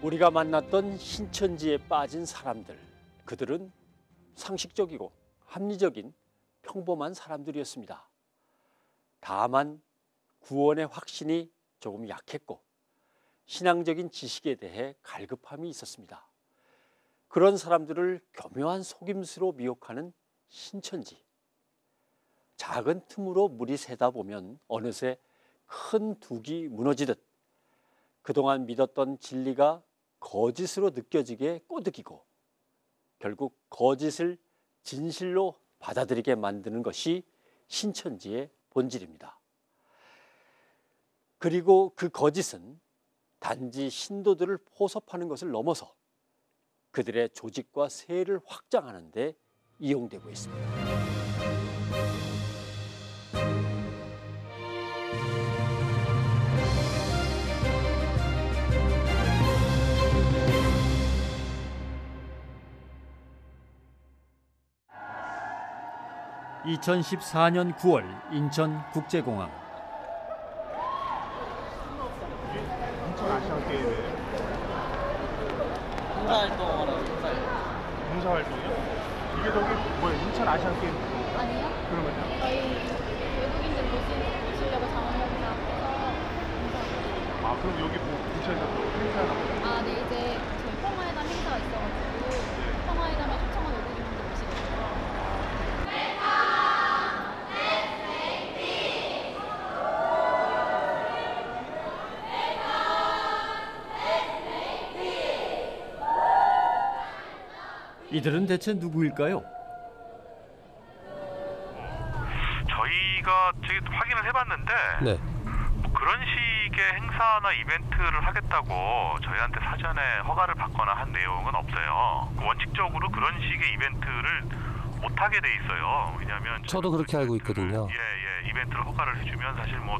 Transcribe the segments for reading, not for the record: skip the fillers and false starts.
우리가 만났던 신천지에 빠진 사람들, 그들은 상식적이고 합리적인 평범한 사람들이었습니다. 다만 구원의 확신이 조금 약했고 신앙적인 지식에 대해 갈급함이 있었습니다. 그런 사람들을 교묘한 속임수로 미혹하는 신천지. 작은 틈으로 물이 새다 보면 어느새 큰 둑이 무너지듯 그동안 믿었던 진리가 거짓으로 느껴지게 꼬드기고 결국 거짓을 진실로 받아들이게 만드는 것이 신천지의 본질입니다. 그리고 그 거짓은 단지 신도들을 포섭하는 것을 넘어서 그들의 조직과 세를 확장하는 데 이용되고 있습니다. 2014년 9월 인천국제공항. 인천 아시안게임에 봉사활동이요? 이게 저기 뭐예요? 인천 아시안게임? 아니요. 그러면요? 저희 외국인들 보시려고 장원영사 해서 아, 그럼 여기 뭐 근처에서 행사나 보죠? 아, 네, 이제 저희 평화회담 행사가 있어가지고 평화회담에 초청한 외국인분들 오시거든요. 이들은 대체 누구일까요? 저희가 확인을 해봤는데 네. 뭐 그런 식의 행사나 이벤트를 하겠다고 저희한테 사전에 허가를 받거나 한 내용은 없어요. 원칙적으로 그런 식의 이벤트를 못하게 돼 있어요. 왜냐하면 저도 그렇게 알고 있거든요. 예, 이벤트를 허가를 해주면 사실 뭐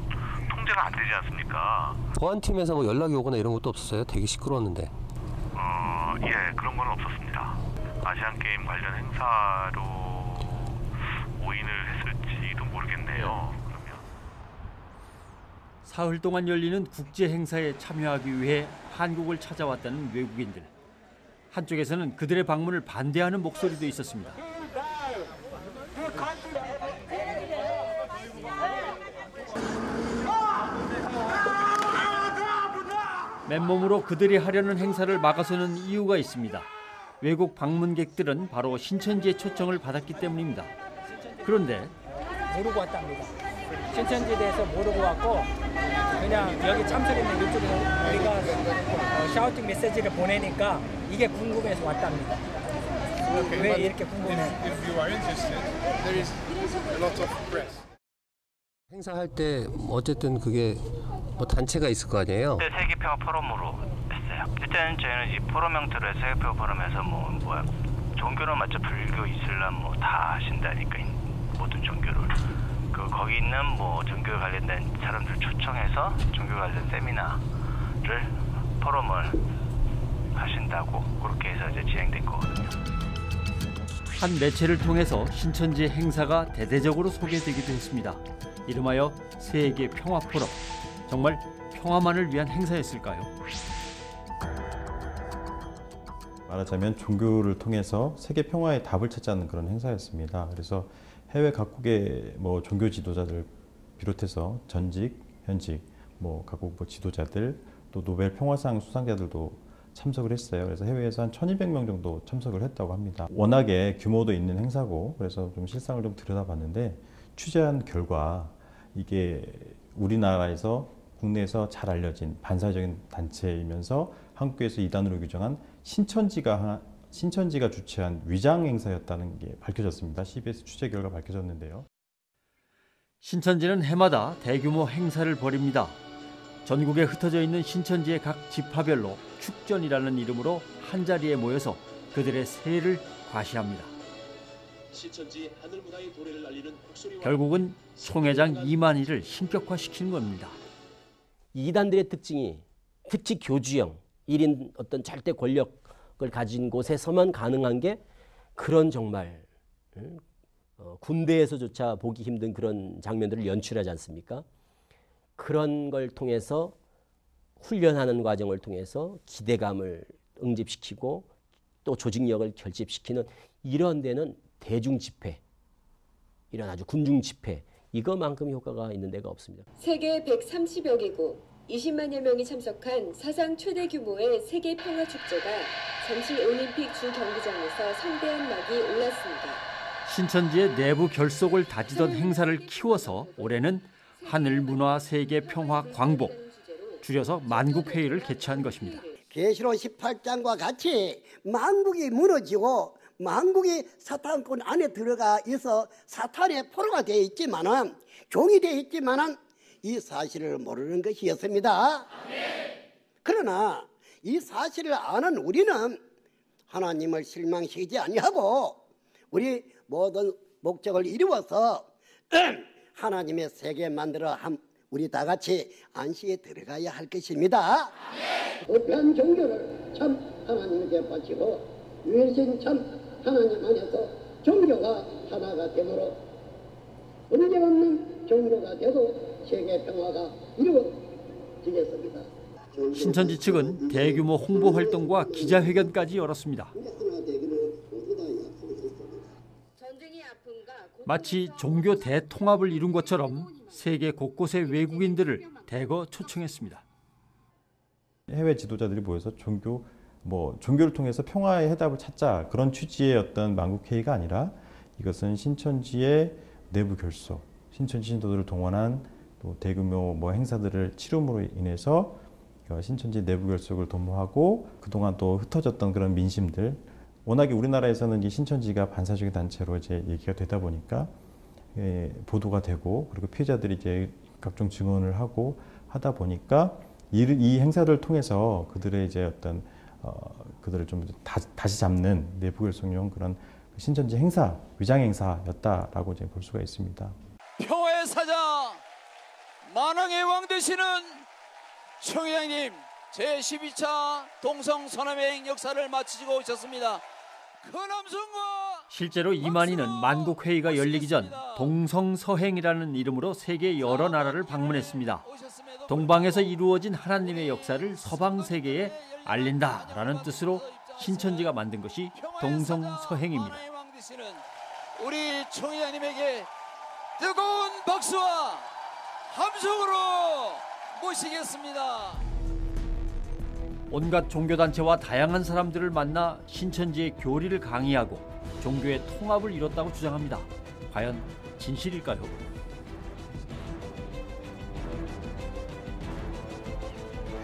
통제가 안 되지 않습니까? 보안팀에서 뭐 연락이 오거나 이런 것도 없었어요? 되게 시끄러웠는데. 예, 그런 건 없었습니다. 아시안게임 관련 행사로 오인을 했을지도 모르겠네요. 그러면 사흘 동안 열리는 국제 행사에 참여하기 위해 한국을 찾아왔다는 외국인들. 한쪽에서는 그들의 방문을 반대하는 목소리도 있었습니다. 맨몸으로 그들이 하려는 행사를 막아서는 이유가 있습니다. 외국 방문객들은 바로 신천지의 초청을 받았기 때문입니다. 그런데 모르고 왔답니다. 신천지에 대해서 모르고 왔고 그냥 여기 참석했는 이쪽에서 우리가 샤우팅 메시지를 보내니까 이게 궁금해서 왔답니다. 왜 이렇게 궁금해? 행사할 때 어쨌든 그게 뭐 단체가 있을 거 아니에요? 네, 세계평화 포럼으로 했어요. 일단 저희는 이 포럼 형태로 세계평화 포럼에서 종교는 맞죠? 불교, 이슬람 뭐 다 하신다니까 모든 종교를 거기 있는 뭐 종교 관련된 사람들 초청해서 종교 관련 세미나를 포럼을 하신다고 그렇게 해서 이제 진행된 거거든요. 한 매체를 통해서 신천지의 행사가 대대적으로 소개되기도 했습니다. 이름하여 세계 평화 포럼. 정말 평화만을 위한 행사였을까요? 말하자면 종교를 통해서 세계 평화의 답을 찾자는 그런 행사였습니다. 그래서 해외 각국의 뭐 종교 지도자들 비롯해서 전직, 현직, 뭐 각국 뭐 지도자들 또 노벨 평화상 수상자들도 참석을 했어요. 그래서 해외에서 한 1,200명 정도 참석을 했다고 합니다. 워낙에 규모도 있는 행사고 그래서 좀 실상을 좀 들여다봤는데 취재한 결과 이게 우리나라에서 국내에서 잘 알려진 반사적인 단체이면서 한국에서 이단으로 규정한 신천지가 주최한 위장 행사였다는 게 밝혀졌습니다. CBS 취재 결과 밝혀졌는데요. 신천지는 해마다 대규모 행사를 벌입니다. 전국에 흩어져 있는 신천지의 각 지파별로 축전이라는 이름으로 한자리에 모여서 그들의 세를 과시합니다. 신천지 하늘문화의 도래를 알리는 목소리와 결국은 총회장 이만희를 신격화시키는 겁니다. 이단들의 특징이 특히 교주형 1인 어떤 절대 권력을 가진 곳에서만 가능한 게 그런 정말 군대에서조차 보기 힘든 그런 장면들을 연출하지 않습니까? 그런 걸 통해서 훈련하는 과정을 통해서 기대감을 응집시키고 또 조직력을 결집시키는 이런 데는 대중 집회, 이런 아주 군중 집회, 이거만큼 효과가 있는 데가 없습니다. 세계 130여 개국 20만여 명이 참석한 사상 최대 규모의 세계 평화 축제가 잠실 올림픽 주 경기장에서 성대한 막이 올랐습니다. 신천지의 내부 결속을 다지던 행사를 키워서 올해는 하늘문화 세계 평화 광복, 줄여서 만국회의를 개최한 것입니다. 계시록 18장과 같이 만국이 무너지고 만국이 사탄권 안에 들어가 있어 사탄의 포로가 되어 있지만은 종이 되어 있지만은 이 사실을 모르는 것이었습니다. 그러나 이 사실을 아는 우리는 하나님을 실망시키지 아니하고 우리 모든 목적을 이루어서 하나님의 세계 만들어 우리 다 같이 안식에 들어가야 할 것입니다. 부패한 종교를 참 하나님께 바치고 유일신 참 하나님 안에서 종교가 하나가 되므로 문제없는 종교가 되고 세계 평화가 이루어지겠습니다. 신천지 측은 대규모 홍보 활동과 기자회견까지 열었습니다. 마치 종교 대통합을 이룬 것처럼 세계 곳곳의 외국인들을 대거 초청했습니다. 해외 지도자들이 모여서 종교를 통해서 평화의 해답을 찾자, 그런 취지의 어떤 만국회의가 아니라 이것은 신천지의 내부 결속, 신천지 신도들을 동원한 또 대규모 행사들을 치름으로 인해서 신천지 내부 결속을 도모하고 그동안 또 흩어졌던 그런 민심들, 워낙에 우리나라에서는 이 신천지가 반사적인 단체로 이제 얘기가 되다 보니까 보도가 되고 그리고 피해자들이 이제 각종 증언을 하고 하다 보니까 이 행사를 통해서 그들의 이제 어떤 그들을 좀 다시 잡는 내부 결속용 그런 신천지 행사, 위장 행사였다라고 이제 볼 수가 있습니다. 평화의 사자, 만왕의 왕 되시는 총회장님 제12차 동성선언행 역사를 마치고 오셨습니다. 실제로 이만희는 만국회의가 열리기 전 동성서행이라는 이름으로 세계 여러 나라를 방문했습니다. 동방에서 이루어진 하나님의 역사를 서방 세계에 알린다라는 뜻으로 신천지가 만든 것이 동성서행입니다. 우리 총회장님에게 뜨거운 박수와 함성으로 모시겠습니다. 온갖 종교단체와 다양한 사람들을 만나 신천지의 교리를 강의하고 종교의 통합을 이뤘다고 주장합니다. 과연 진실일까요?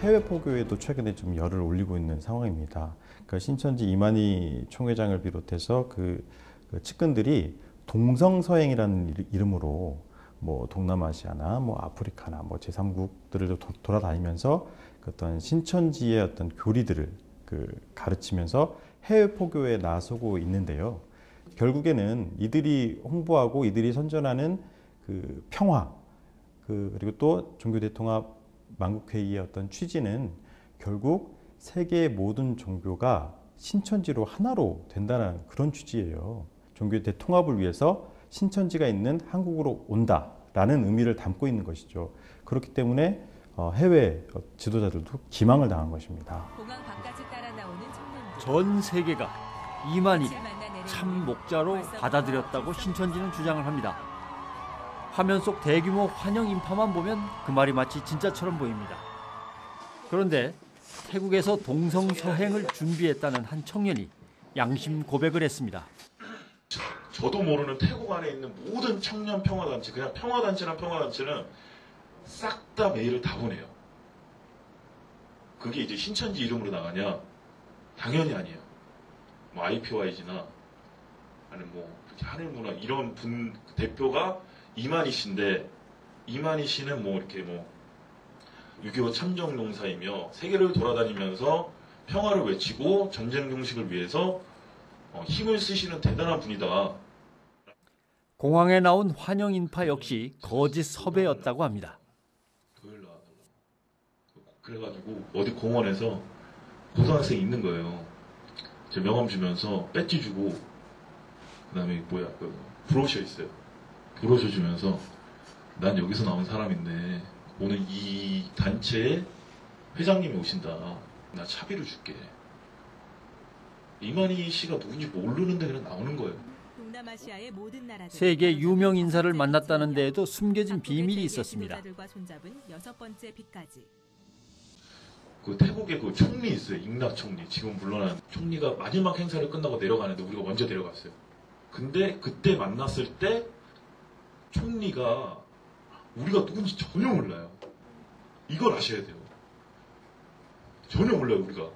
해외 포교에도 최근에 좀 열을 올리고 있는 상황입니다. 그러니까 신천지 이만희 총회장을 비롯해서 그 측근들이 동성서행이라는 이름으로 동남아시아나 아프리카나 제3국들을 돌아다니면서 어떤 신천지의 어떤 교리들을 가르치면서 해외 포교에 나서고 있는데요. 결국에는 이들이 홍보하고 이들이 선전하는 평화 그리고 또 종교 대통합 만국회의의 어떤 취지는 결국 세계의 모든 종교가 신천지로 하나로 된다는 그런 취지예요. 종교 대통합을 위해서 신천지가 있는 한국으로 온다라는 의미를 담고 있는 것이죠. 그렇기 때문에 해외 지도자들도 기망을 당한 것입니다. 전 세계가 이만희를 참 목자로 받아들였다고 신천지는 주장을 합니다. 화면 속 대규모 환영 인파만 보면 그 말이 마치 진짜처럼 보입니다. 그런데 태국에서 동성서행을 준비했다는 한 청년이 양심 고백을 했습니다. 저도 모르는 태국 안에 있는 모든 청년 평화단체, 그냥 평화단체는 싹 다 메일을 다 보내요. 그게 이제 신천지 이름으로 나가냐? 당연히 아니에요. IPYG나 아니면 하늘문화 이런 분 대표가 이만희 씨인데, 이만희 씨는 이렇게 6.25 참정용사이며 세계를 돌아다니면서 평화를 외치고 전쟁 종식을 위해서 힘을 쓰시는 대단한 분이다. 공항에 나온 환영 인파 역시 거짓 섭외였다고 합니다. 그래가지고 어디 공원에서 고등학생이 있는 거예요. 제 명함 주면서 배지 주고 그다음에 브로셔 있어요. 브로셔 주면서 난 여기서 나온 사람인데 오늘 이 단체에 회장님이 오신다. 나 차비를 줄게. 이만희 씨가 누군지 모르는데 그냥 나오는 거예요. 동남아시아의 모든 나라들 세계 유명 인사를 만났다는 데에도 숨겨진 비밀이 있었습니다. 손잡은 6번째 빛까지. 그 태국에 그 총리 있어요. 잉락 총리. 지금 물러난 총리가 마지막 행사를 끝나고 내려가는데 우리가 먼저 내려갔어요. 근데 그때 만났을 때 총리가 우리가 누군지 전혀 몰라요. 이걸 아셔야 돼요. 전혀 몰라요, 우리가.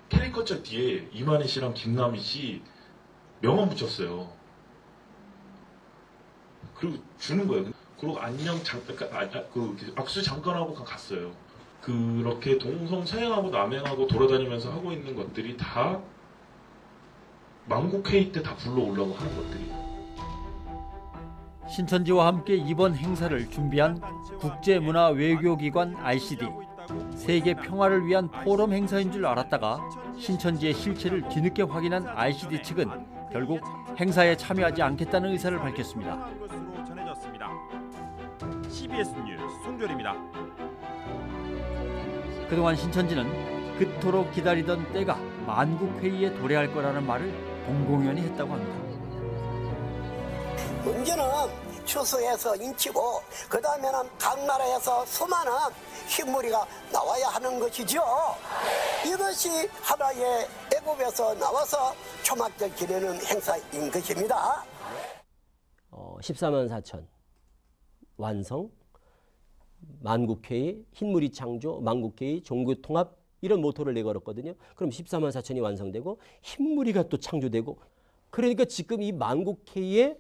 캐리커처 뒤에 이만희 씨랑 김남희 씨 명함 붙였어요. 그리고 주는 거예요. 그리고 안녕 잠깐, 악수 잠깐 하고 갔어요. 그렇게 동성사행하고 남행하고 돌아다니면서 하고 있는 것들이 다 만국회의 때 다 불러오려고 하는 것들이에요. 신천지와 함께 이번 행사를 준비한 국제문화외교기관 RCD, 세계 평화를 위한 포럼 행사인 줄 알았다가 신천지의 실체를 뒤늦게 확인한 RCD 측은 결국 행사에 참여하지 않겠다는 의사를 밝혔습니다. CBS 뉴스 송졸입니다. 그동안 신천지는 그토록 기다리던 때가 만국회의에 도래할 거라는 말을 공공연히 했다고 합니다. 문제는 추수해서 인치고 그 다음에는 각 나라에서 수많은 흰무리가 나와야 하는 것이죠. 이것이 하나의 애국에서 나와서 초막절 기리는 행사인 것입니다. 14만 4천 완성, 만국회의, 흰무리 창조, 만국회의, 종교통합 이런 모토를 내걸었거든요. 그럼 14만 4천이 완성되고 흰무리가 또 창조되고, 그러니까 지금 이 만국회의에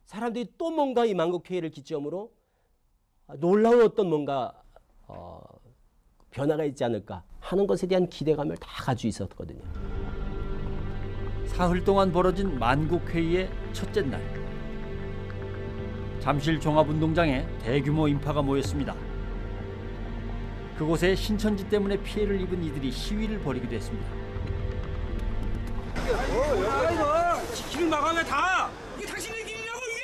사람들이 또 뭔가 이 만국회의를 기점으로 놀라운 어떤 뭔가 변화가 있지 않을까 하는 것에 대한 기대감을 다 가지고 있었거든요. 사흘 동안 벌어진 만국회의의 첫째 날, 잠실 종합운동장에 대규모 인파가 모였습니다. 그곳에 신천지 때문에 피해를 입은 이들이 시위를 벌이기도 했습니다. 길 막아내 다! 이게 당신의 길이냐고 이게!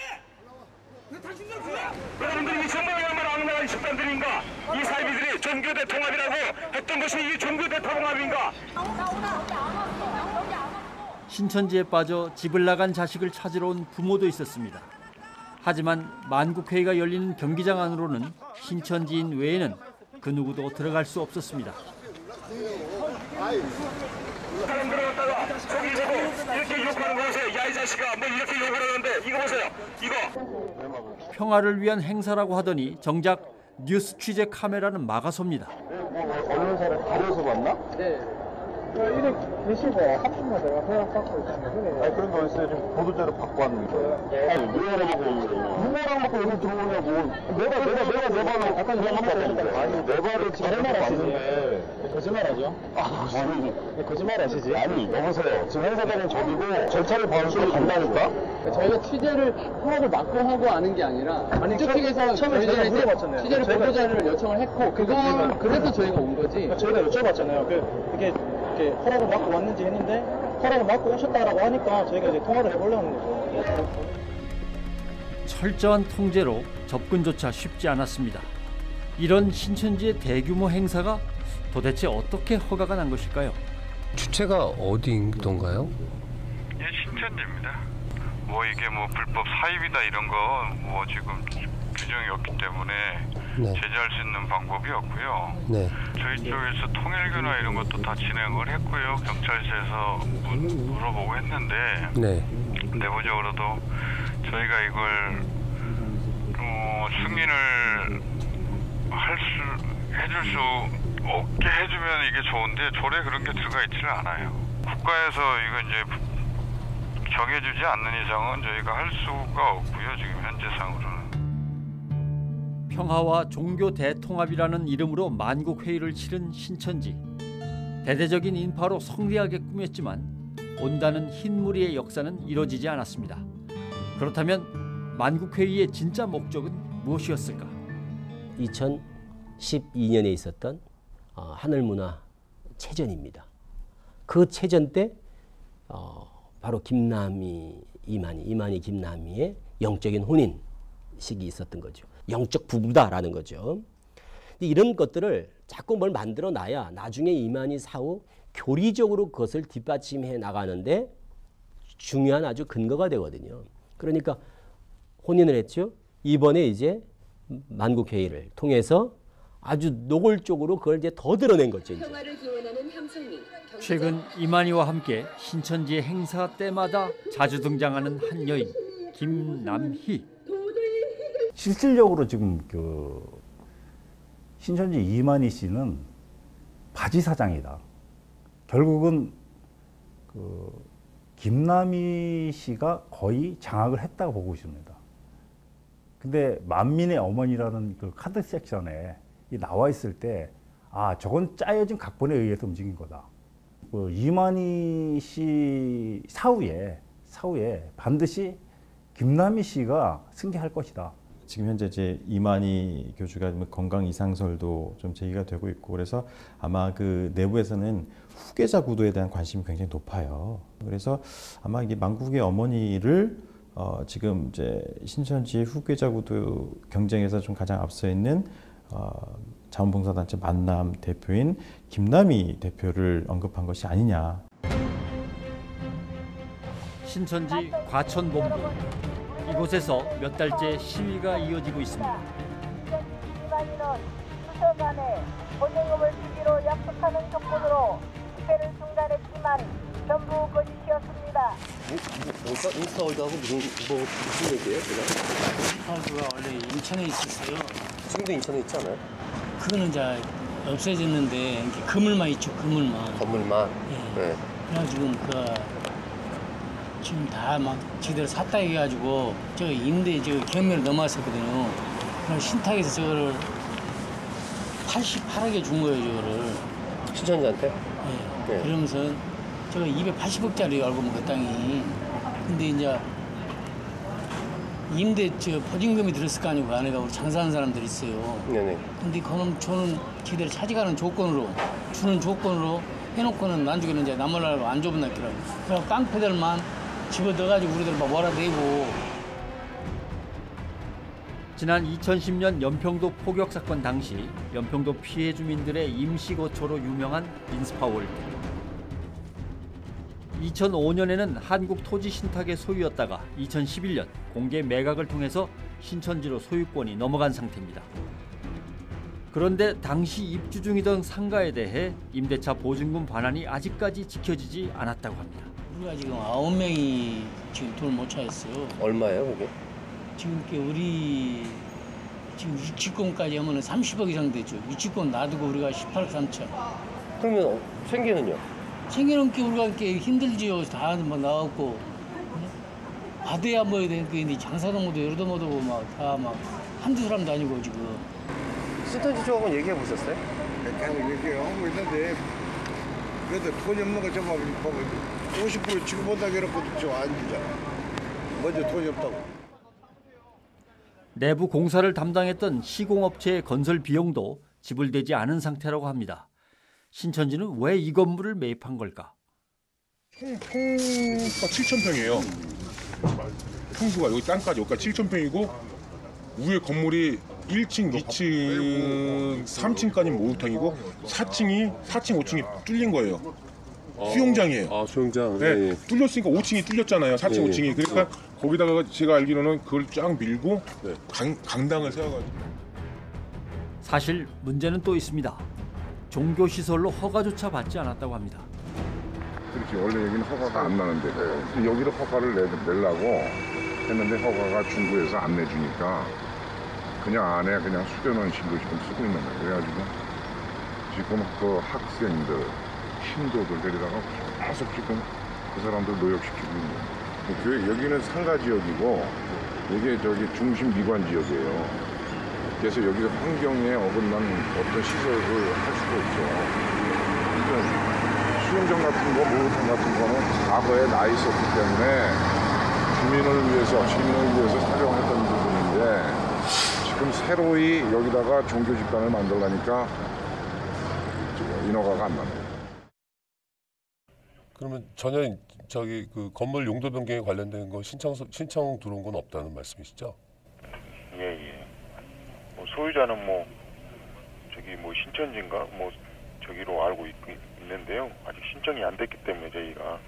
이게 당신들 길이야! 여러분들이 정말야말로 악랄한 집단들인가? 이 사이비들이 종교대 통합이라고 했던 것이 이 종교대 통합인가? 신천지에 빠져 집을 나간 자식을 찾으러 온 부모도 있었습니다. 하지만 만국회의가 열리는 경기장 안으로는 신천지인 외에는 그 누구도 들어갈 수 없었습니다. 사람 들어갔다가 저기 보고 이렇게 욕하는 거 보세요. 야 이 자식아 뭐 이렇게 욕을 하는데 이거 보세요. 이거. 평화를 위한 행사라고 하더니 정작 뉴스 취재 카메라는 막아섭니다. 언론사를 가려서 봤나? 네. 이래 계시고 합수만 내가 허락받고 있다는 아니 그런 거 있어요. 지금 보도자료 받고 왔는데. 아니 누구랑 먹고 있는 거예요? 누구랑 먹고 여기 들어오냐고. 내가 내 발로 약간 이런 거 같은데. 아니 내 발을 지금 봤는데. 거짓말하죠? 아니 거짓말 하시지? 아니 여보세요. 지금 행사장은 저기고 절차를 밟고 간다니까? 저희가 취재를 허락을 막고 하고 하는 게 아니라 쪽에서 저희들이 취재를 보도자료를 요청을 했고 그래서 저희가 온 거지. 저희가 여쭤봤잖아요. 이게 허락을 받고 왔는지 했는데 허락을 받고 오셨다라고 하니까 저희가 이제 통화를 해보려는 거죠. 철저한 통제로 접근조차 쉽지 않았습니다. 이런 신천지의 대규모 행사가 도대체 어떻게 허가가 난 것일까요? 주체가 어디인가요? 예, 신천지입니다. 뭐 이게 뭐 불법 사입이다 이런 거 뭐 지금 규정이 없기 때문에 제재할 수 있는 방법이 없고요. 네. 저희 쪽에서 통일교나 이런 것도 다 진행을 했고요. 경찰서에서 물어보고 했는데 내부적으로도 저희가 이걸 승인을 해줄 수 없게 해주면 이게 좋은데 조례 그런 게 들어가 있지는 않아요. 국가에서 이거 이제 정해주지 않는 이상은 저희가 할 수가 없고요. 지금 현재상으로는. 평화와 종교 대통합이라는 이름으로 만국회의를 치른 신천지. 대대적인 인파로 성대하게 꾸몄지만 온다는 흰무리의 역사는 이뤄지지 않았습니다. 그렇다면 만국회의의 진짜 목적은 무엇이었을까? 2012년에 있었던 하늘문화 체전입니다. 그 체전 때 바로 김남희, 이만희 김남희의 영적인 혼인식이 있었던 거죠. 영적 부부다라는 거죠. 근데 이런 것들을 자꾸 뭘 만들어 놔야 나중에 이만희 사후 교리적으로 그것을 뒷받침해 나가는데 중요한 아주 근거가 되거든요. 그러니까 혼인을 했죠. 이번에 이제 만국회의를 통해서 아주 노골적으로 그걸 이제 더 드러낸 거죠. 이제. 평화를 기원하는 함성민. 최근 이만희와 함께 신천지의 행사 때마다 자주 등장하는 한 여인 김남희. 실질적으로 지금 그 신천지 이만희 씨는 바지 사장이다. 결국은 그 김남희 씨가 거의 장악을 했다고 보고 있습니다. 근데 만민의 어머니라는 그 카드 섹션에 나와 있을 때, 아, 저건 짜여진 각본에 의해서 움직인 거다. 그 이만희 씨 사후에 반드시 김남희 씨가 승계할 것이다. 지금 현재 이제 이만희 교주가 건강 이상설도 좀 제기가 되고 있고, 그래서 아마 그 내부에서는 후계자 구도에 대한 관심이 굉장히 높아요. 그래서 아마 이게 만국의 어머니를 지금 이제 신천지 후계자 구도 경쟁에서 좀 가장 앞서 있는 자원봉사단체 만남 대표인 김남희 대표를 언급한 것이 아니냐. 신천지 과천본부. 이곳에서 몇 달째 시위가 이어지고 있습니다. 이만희는 수서간에 보증금을 주기로 약속하는 조건으로 집회를 중단했지만 전부 거짓이었습니다. 인스타월드하고 무슨 얘기예요? 인스타월드가 원래 인천에 있었어요. 지금도 인천에 있지 않아요? 그거는 이제 없어졌는데 그물만 있죠, 그물만. 건물만. 예. 네. 그래가지고 지금 다 막 지들 샀다 해가지고 저 임대 저 경매를 넘어왔었거든요. 그럼 신탁에서 저거를 88억에 준 거예요, 저거를. 신천지한테? 예. 네. 그러면서 저거 280억짜리 알고 보면 그 땅이. 근데 이제 임대 저 보증금이 들었을 거 아니고 그 안에가 우리 장사하는 사람들이 있어요. 네네. 근데 그놈 저는 지들 차지가는 조건으로 주는 조건으로 해놓고는 나중에는 이제 남몰라고 안 줘본다더라고. 그래서 깡패들만 집어넣어가지고 우리들 막 몰아내고. 지난 2010년 연평도 포격 사건 당시 연평도 피해 주민들의 임시거처로 유명한 린스파월드. 2005년에는 한국토지신탁의 소유였다가 2011년 공개 매각을 통해서 신천지로 소유권이 넘어간 상태입니다. 그런데 당시 입주 중이던 상가에 대해 임대차 보증금 반환이 아직까지 지켜지지 않았다고 합니다. 우리가 지금 9명이 지금 돈을 못 차였어요. 얼마예요, 그게? 지금 우리 지금 유치권까지 하면 30억 이상 되죠. 유치권 놔두고 우리가 18억 3천. 그러면 생계는요? 생계는 우리가 이렇게 힘들지요. 다 뭐 나왔고 받아야 뭐 되는데 장사도 못하고 여러도 못하고 막 다 막 한두 사람도 아니고 지금. 신천지 쪽하고 얘기해 보셨어요? 계속 얘기하고 있는데 그래도 돈이 없는 거 좀 50% 지급한다고 해놓고도 좀 아니잖아. 먼저 돈이 없다고. 내부 공사를 담당했던 시공업체의 건설 비용도 지불되지 않은 상태라고 합니다. 신천지는 왜 이 건물을 매입한 걸까? 평수가 7,000평이에요. 평수가 여기 땅까지 여기까지 7,000평이고 위에 건물이 1층, 2층, 3층까지 목욕탕이고 4층, 5층이 뚫린 거예요. 수영장이에요. 아, 수영장. 네, 네. 뚫렸으니까 5층이 뚫렸잖아요. 4층, 네. 5층이. 그러니까 거기다가 제가 알기로는 그걸 쫙 밀고 강당을 세워가지고. 사실 문제는 또 있습니다. 종교시설로 허가조차 받지 않았다고 합니다. 그렇지. 원래 여기는 허가가 안 나는데 여기로 허가를 내려고 했는데 허가가 중구에서 안 내주니까 그냥 안에 그냥 수련원 신도 지금 쓰고 있는 거예요. 그래가지고 지금 그 학생들, 신도들 데리다가 계속 지금 그 사람들 노역시키고 있는 거예요. 교회 여기는 상가 지역이고 이게 저기 중심 미관 지역이에요. 그래서 여기 환경에 어긋난 어떤 시설을 할 수가 없죠. 그러니까 수영장 같은 거, 목욕탕 같은 거는 과거에 나 있었기 때문에 시민을 위해서 사용했던 부분인데 지금 새로이 여기다가 종교 집단을 만들려니까 인허가가 안 납니다. 그러면 전혀 저기 그 건물 용도 변경에 관련된 거 신청 들어온 건 없다는 말씀이시죠? 예. 소유자는 뭐 여기 뭐 신천지인가 뭐 저기로 알고 있는데요. 아직 신청이 안 됐기 때문에 저희가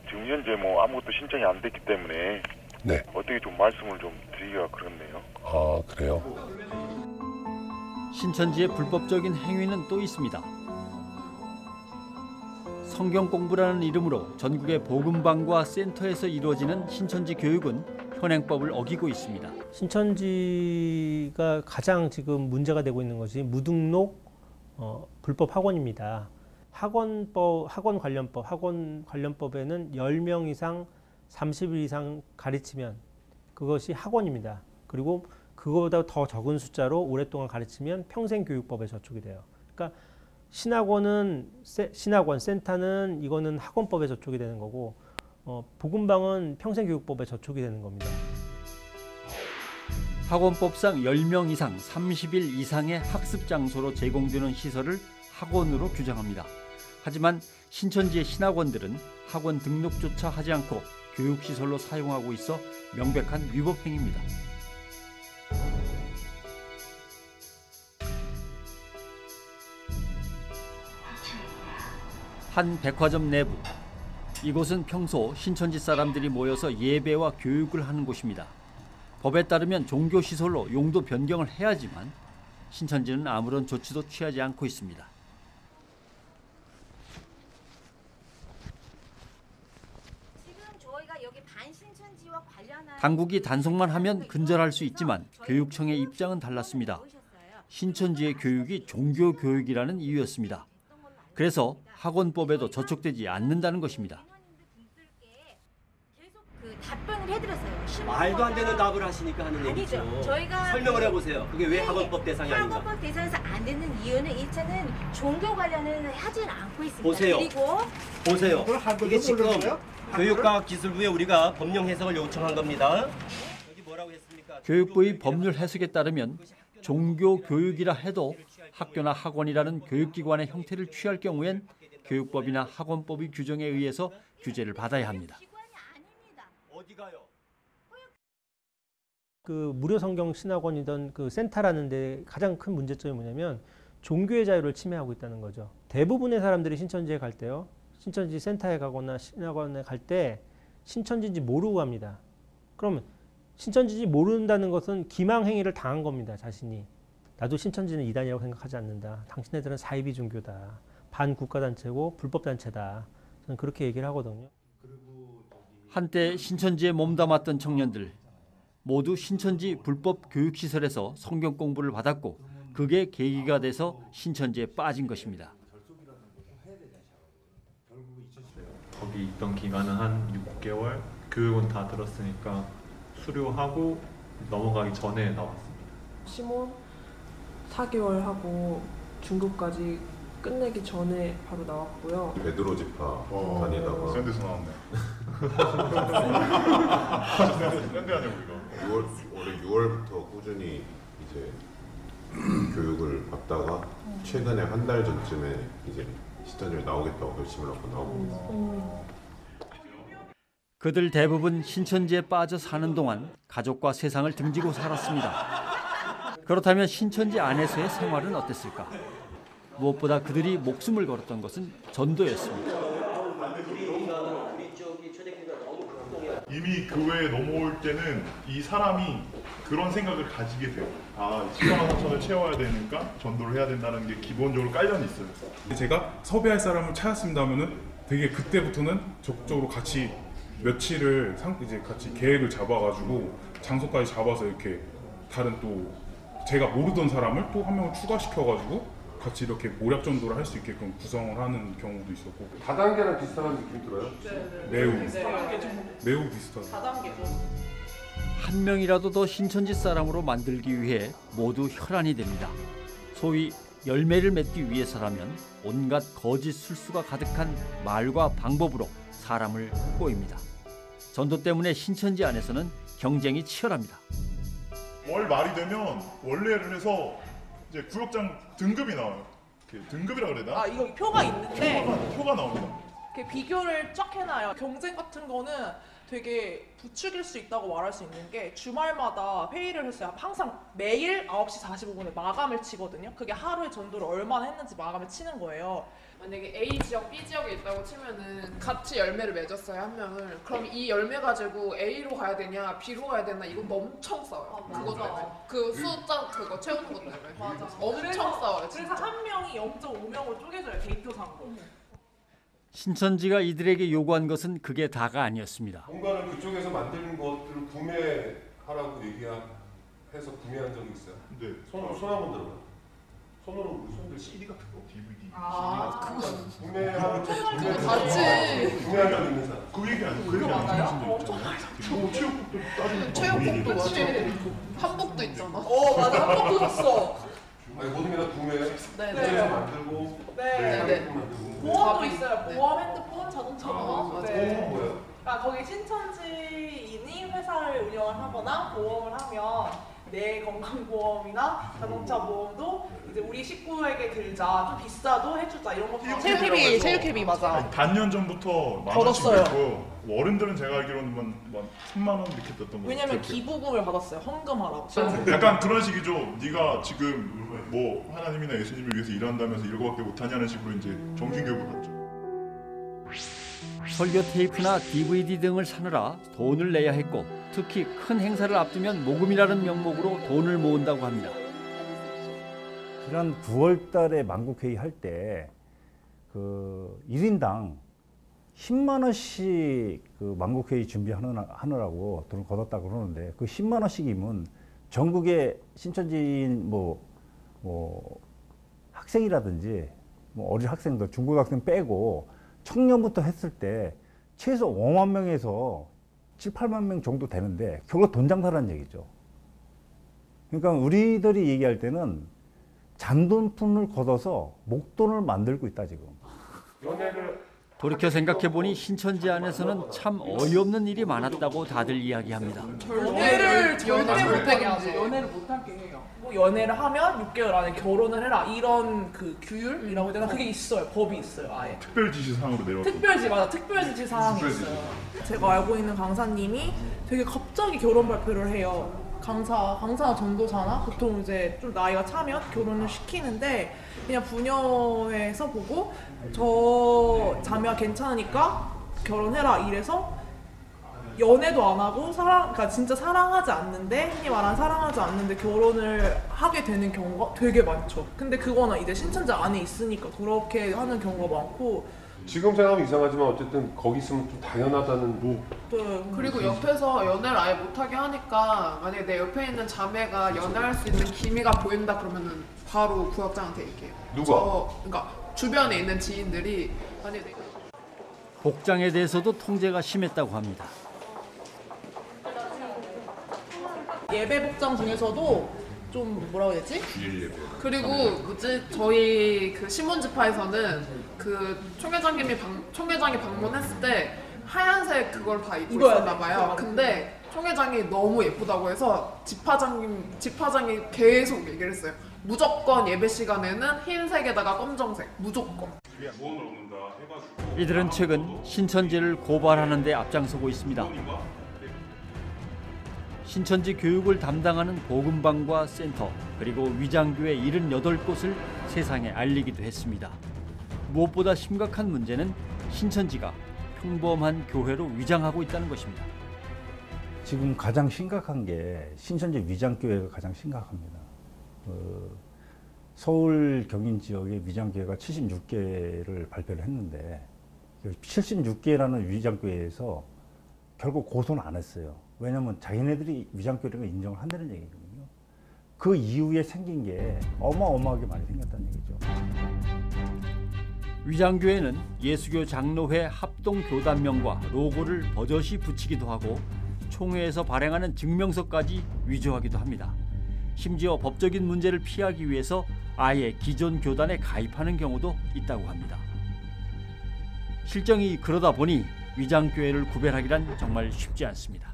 지금 현재 뭐 아무것도 신청이 안 됐기 때문에 네. 어떻게 좀 말씀을 좀 드리기가 그렇네요. 아, 그래요? 신천지의 불법적인 행위는 또 있습니다. 성경 공부라는 이름으로 전국의 복음방과 센터에서 이루어지는 신천지 교육은 현행법을 어기고 있습니다. 신천지가 가장 지금 문제가 되고 있는 것이 무등록 불법 학원입니다. 학원 관련법에는 10명 이상 30일 이상 가르치면 그것이 학원입니다. 그리고 그거보다 더 적은 숫자로 오랫동안 가르치면 평생교육법에 저촉이 돼요. 그러니까 신학원, 센터는 이거는 학원법에 저촉이 되는 거고 복음방은 평생교육법에 저촉이 되는 겁니다. 학원법상 10명 이상 30일 이상의 학습 장소로 제공되는 시설을 학원으로 규정합니다. 하지만 신천지의 신학원들은 학원 등록조차 하지 않고 교육시설로 사용하고 있어 명백한 위법 행위입니다. 한 백화점 내부. 이곳은 평소 신천지 사람들이 모여서 예배와 교육을 하는 곳입니다. 법에 따르면 종교시설로 용도 변경을 해야지만 신천지는 아무런 조치도 취하지 않고 있습니다. 당국이 단속만 하면 근절할 수 있지만 교육청의 입장은 달랐습니다. 신천지의 교육이 종교교육이라는 이유였습니다. 그래서 학원법에도 저촉되지 않는다는 것입니다. 답변을 해드렸어요. 말도 안 되는 답을 하시니까 하는 얘기죠. 아니죠. 저희가 설명을 해보세요. 그게 왜 학원법 대상이 아닌가? 학원법 대상에서 안 되는 이유는 일차는 종교 관련은 하지는 않고 있습니다. 보세요. 그리고 보세요. 이게 지금 교육과학기술부에 우리가 법령 해석을 요청한 겁니다. 여기 뭐라고 했습니까? 교육부의 법률 해석에 따르면 종교교육이라 해도 학교나 학원이라는 교육기관의 형태를 취할 경우엔 교육법이나 학원법의 규정에 의해서 규제를 받아야 합니다. 그 무료 성경 신학원이던 그 센터라는 데 가장 큰 문제점이 뭐냐면 종교의 자유를 침해하고 있다는 거죠. 대부분의 사람들이 신천지에 갈 때요. 신천지 센터에 가거나 신학원에 갈 때 신천지인지 모르고 갑니다. 그러면 신천지인지 모른다는 것은 기망행위를 당한 겁니다. 자신이. 나도 신천지는 이단이라고 생각하지 않는다. 당신네들은 사이비 종교다. 반국가단체고 불법단체다. 저는 그렇게 얘기를 하거든요. 한때 신천지에 몸담았던 청년들 모두 신천지 불법 교육시설에서 성경 공부를 받았고 그게 계기가 돼서 신천지에 빠진 것입니다. 거기 있던 기간은 한 6개월, 교육은 다 들었으니까 수료하고 넘어가기 전에 나왔습니다. 심원 4개월 하고 중급까지 끝내기 전에 바로 나왔고요. 베드로 지파 다니다가 센데서 나왔네. 센데 아니고 이거. 올해 6월부터 꾸준히 이제 교육을 받다가 최근에 한 달 전쯤에 이제 신천지에 나오겠다고 결심을 하고 나오고 있습니다. 그들 대부분 신천지에 빠져 사는 동안 가족과 세상을 등지고 살았습니다. 그렇다면 신천지 안에서의 생활은 어땠을까? 무엇보다 그들이 목숨을 걸었던 것은 전도였습니다. 이미 교회에 넘어올 때는 이 사람이 그런 생각을 가지게 돼요. 아, 10만 4천을 채워야 되니까 전도를 해야 된다는 게 기본적으로 깔려 있어요. 제가 섭외할 사람을 찾았습니다 하면은 되게 그때부터는 적극적으로 같이 며칠을 이제 같이 계획을 잡아가지고 장소까지 잡아서 이렇게 다른 또 제가 모르던 사람을 또 한 명을 추가시켜가지고 같이 이렇게 모략 전도를 할 수 있게끔 구성을 하는 경우도 있었고. 다단계랑 비슷한 느낌 들어요? 매우 비슷하죠. 한 명이라도 더 신천지 사람으로 만들기 위해 모두 혈안이 됩니다. 소위 열매를 맺기 위해서라면 온갖 거짓 술수가 가득한 말과 방법으로 사람을 꼬입니다. 전도 때문에 신천지 안에서는 경쟁이 치열합니다. 월 말이 되면 원래를 해서 이제 구역장 등급이 나와요. 등급이라 그래야 되나? 아, 이거 표가 있는데 표가 나옵니다. 이렇게 비교를 쫙 해놔요. 경쟁 같은 거는 되게 부추길 수 있다고 말할 수 있는 게 주말마다 회의를 했어요. 항상 매일 9시 45분에 마감을 치거든요. 그게 하루에 전도를 얼마나 했는지 마감을 치는 거예요. 만약에 A 지역, B 지역에 있다고 치면은 같이 열매를 맺었어요, 한 명을. 그럼 이 열매 가지고 A로 가야 되냐, B로 가야 되나 이것도 엄청 싸워요. 그거 때문에. 그 숫자 그거 채우는 것 때문에. 맞아. 엄청 싸워요, 진짜. 그래서 한 명이 0.5명으로 쪼개져요, 데이터상으로. 신천지가 이들에게 요구한 것은 그게 다가 아니었습니다. 공간을 그쪽에서 만드는 것들을 구매하라고 얘기해서 구매한 적이 있어요? 네. 손 한번 들어봐요. 손으로 우리 손들 CD 같은 거, DVD. 그거. 구매하고 같이. 구매한 적 있는 사람. 그 얘기 아니고 그거 맞아요? 엄청 많이 체육복도 따지는 체육복도 맞아. 한복도 있잖아. 맞아. 한복도 샀어. 아니 모든 게 다 구매해. 네. 그래서 만들고. 네. 만들고. 보험도 있어요. 보험, 핸드폰, 자동차 아, 보험. 맞아. 네. 보험은 뭐예요? 그러니까 거기 신천지인이 회사를 운영을 하거나 보험을 하면 내 건강보험이나 자동차 보험도 이제 우리 식구에게 들자, 좀 비싸도 해주자 이런 거. 체육회비 맞아. 반년 전부터 걷었어요. 뭐 어른들은 제가 알기로는 만 3만 원 이렇게 떴던 거. 왜냐면 기부금을 받았어요. 헌금하라고. 약간 그런 식이죠. 네가 지금 뭐 하나님이나 예수님을 위해서 일한다면서 이거밖에 못하냐는 식으로 이제 정신교육을 받죠. 설교 테이프나 DVD 등을 사느라 돈을 내야 했고 특히 큰 행사를 앞두면 모금이라는 명목으로 돈을 모은다고 합니다. 지난 9월 달에 만국회의 할 때 그 1인당 10만 원씩 그 만국회의 준비하느라고 돈을 걷었다 그러는데 그 10만 원씩이면 전국의 신천지인 뭐 학생이라든지 뭐 어린 학생들, 중고등학생 빼고 청년부터 했을 때 최소 5만 명에서 7, 8만 명 정도 되는데 결국 돈 장사라는 얘기죠. 그러니까 우리들이 얘기할 때는 잔돈푼을 걷어서 목돈을 만들고 있다 지금. 돌이켜 생각해보니 신천지 안에서는 참 어이없는 일이 많았다고 다들 이야기합니다. 연애를 절대 못하게 하죠. 연애를 못하게 해요. 뭐 연애를 하면 6개월 안에 결혼을 해라 이런 그 규율이라고 해야 되나 그게 있어요. 법이 있어요. 아예. 특별지시사항으로 내려왔고. 특별지시 사항이 있어요. 제가 알고 있는 강사님이 되게 갑자기 결혼 발표를 해요. 강사나 전도사나 보통 이제 좀 나이가 차면 결혼을 시키는데 그냥 부녀회에서 보고 저 자매가 괜찮으니까 결혼해라 이래서 연애도 안 하고 그러니까 진짜 사랑하지 않는데 흔히 말하는 사랑하지 않는데 결혼을 하게 되는 경우가 되게 많죠. 근데 그거는 이제 신천지 안에 있으니까 그렇게 하는 경우가 많고. 지금 생각하면 이상하지만 어쨌든 거기 있으면 좀 당연하다는 네. 그리고 옆에서 연애를 아예 못하게 하니까 만약에 내 옆에 있는 자매가 연애할 수 있는 기미가 보인다 그러면은 바로 구역장한테 얘기해요. 누가? 그러니까 주변에 있는 지인들이 만약에 내가 복장에 대해서도 통제가 심했다고 합니다. 예배 복장 중에서도 좀 뭐라고 해야 되지? 그리고 뭐지 저희 그 신문지파에서는 그 총회장이 방문했을 때 하얀색 그걸 다 입고 있었나 봐요. 근데 총회장이 너무 예쁘다고 해서 집화장이 계속 얘기를 했어요. 무조건 예배 시간에는 흰색에다가 검정색 무조건. 이들은 최근 신천지를 고발하는 데 앞장서고 있습니다. 신천지 교육을 담당하는 복음방과 센터 그리고 위장교회 78곳을 세상에 알리기도 했습니다. 무엇보다 심각한 문제는 신천지가 평범한 교회로 위장하고 있다는 것입니다. 지금 가장 심각한 게 신천지 위장교회가 가장 심각합니다. 서울 경인 지역의 위장교회가 76개를 발표를 했는데 76개라는 위장교회에서 결국 고소는 안 했어요. 왜냐하면 자기네들이 위장교회를 인정을 한다는 얘기거든요. 그 이후에 생긴 게 어마어마하게 많이 생겼다는 얘기죠. 위장교회는 예수교 장로회 합동교단명과 로고를 버젓이 붙이기도 하고 총회에서 발행하는 증명서까지 위조하기도 합니다. 심지어 법적인 문제를 피하기 위해서 아예 기존 교단에 가입하는 경우도 있다고 합니다. 실정이 그러다 보니 위장교회를 구별하기란 정말 쉽지 않습니다.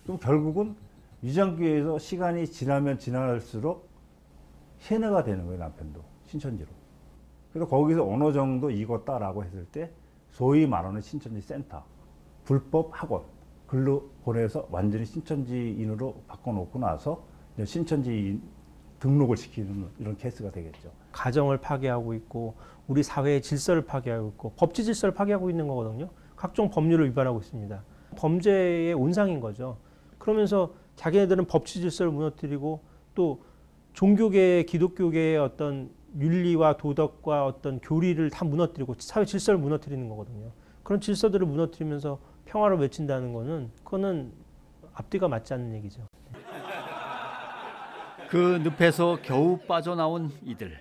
그럼 결국은 위장교회에서 시간이 지나면 지날수록 세뇌가 되는 거예요, 남편도. 신천지로. 그래서 거기서 어느 정도 익었다라고 했을 때 소위 말하는 신천지 센터, 불법 학원, 글로 보내서 완전히 신천지인으로 바꿔놓고 나서 이제 신천지인 등록을 시키는 이런 케이스가 되겠죠. 가정을 파괴하고 있고 우리 사회의 질서를 파괴하고 있고 법치 질서를 파괴하고 있는 거거든요. 각종 법률을 위반하고 있습니다. 범죄의 온상인 거죠. 그러면서 자기네들은 법치 질서를 무너뜨리고 또 종교계의 기독교계의 어떤 윤리와 도덕과 어떤 교리를 다 무너뜨리고 사회 질서를 무너뜨리는 거거든요. 그런 질서들을 무너뜨리면서 평화를 외친다는 거는 그거는 앞뒤가 맞지 않는 얘기죠. 그 늪에서 겨우 빠져나온 이들.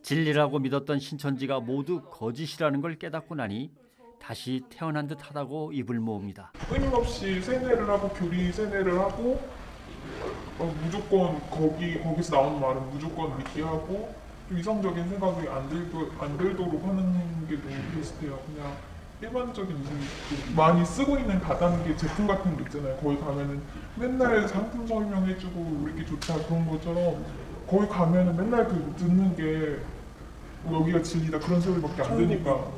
진리라고 믿었던 신천지가 모두 거짓이라는 걸 깨닫고 나니 다시 태어난 듯 하다고 입을 모읍니다. 끊임없이 세뇌를 하고 교리 세뇌를 하고 무조건 거기서 나오는 말은 무조건 믿기하고 좀 이성적인 생각이 안 들도록 하는 게 너무 비슷해요. 그냥 일반적인 많이 쓰고 있는 다단계 제품 같은 거 있잖아요. 거기 가면은 맨날 상품 설명해주고 이렇게 좋다 그런 것처럼 거기 가면은 맨날 그 듣는 게 여기가 진리다 그런 소리밖에 안 들으니까.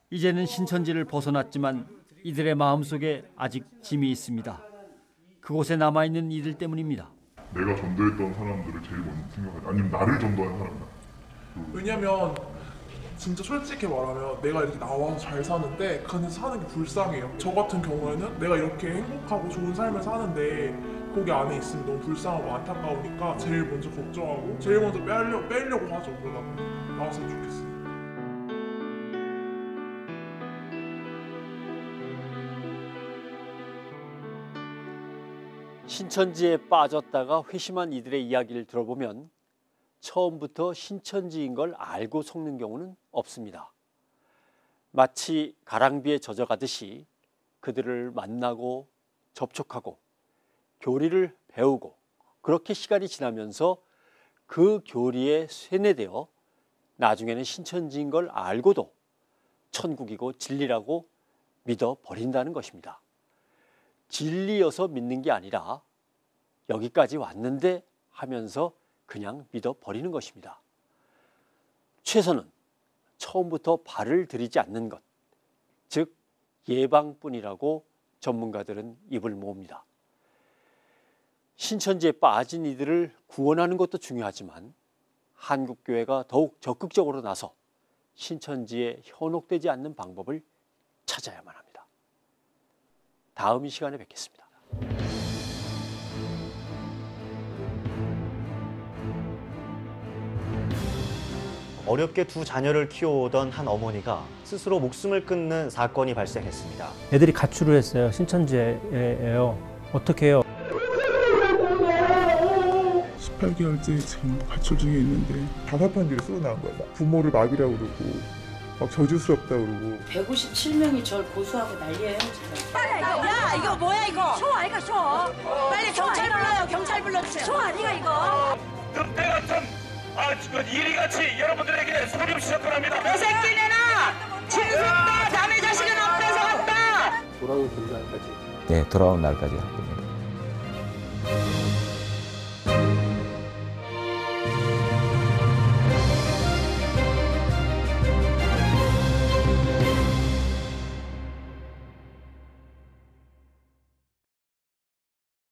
이제는 신천지를 벗어났지만 이들의 마음속에 아직 짐이 있습니다. 그곳에 남아있는 이들 때문입니다. 내가 전도했던 사람들을 제일 먼저 생각하지. 아니면 나를 전도한 사람들. 왜냐면 진짜 솔직히 말하면 내가 이렇게 나와서 잘 사는데 그 안에서 사는 게 불쌍해요. 저 같은 경우에는 내가 이렇게 행복하고 좋은 삶을 사는데 거기 안에 있으면 너무 불쌍하고 안타까우니까 제일 먼저 걱정하고 제일 먼저 빼려고 하죠. 그러다 나왔으면 좋겠어요. 신천지에 빠졌다가 회심한 이들의 이야기를 들어보면 처음부터 신천지인 걸 알고 속는 경우는 없습니다. 마치 가랑비에 젖어가듯이 그들을 만나고 접촉하고 교리를 배우고 그렇게 시간이 지나면서 그 교리에 세뇌되어 나중에는 신천지인 걸 알고도 천국이고 진리라고 믿어버린다는 것입니다. 진리여서 믿는 게 아니라 여기까지 왔는데 하면서 그냥 믿어버리는 것입니다. 최선은 처음부터 발을 들이지 않는 것, 즉 예방뿐이라고 전문가들은 입을 모읍니다. 신천지에 빠진 이들을 구원하는 것도 중요하지만 한국교회가 더욱 적극적으로 나서 신천지에 현혹되지 않는 방법을 찾아야만 합니다. 다음 시간에 뵙겠습니다. 어렵게 두 자녀를 키워오던 한 어머니가 스스로 목숨을 끊는 사건이 발생했습니다. 애들이 가출을 했어요. 신천지예요. 어떻게 해요? 18개월째 지금 가출 중에 있는데 자살편지를 쓰고 나온 거야. 부모를 마비라고 그러고 막 저주스럽다고 그러고 157명이 절 고소하고 난리예요 지금. 야 이거 뭐야 이거? 쇼 아이가 쇼. 빨리 경찰 불러요. 경찰 불러주세요. 쇼 아니가 이거? 늑대 같은 지금 이리같이 여러분들에게 소리 시작합니다. 그 새끼 내놔. 친생도 남의 자식은 없대서 왔다. 돌아오는 날까지. 네, 돌아오는 날까지 할 겁니다.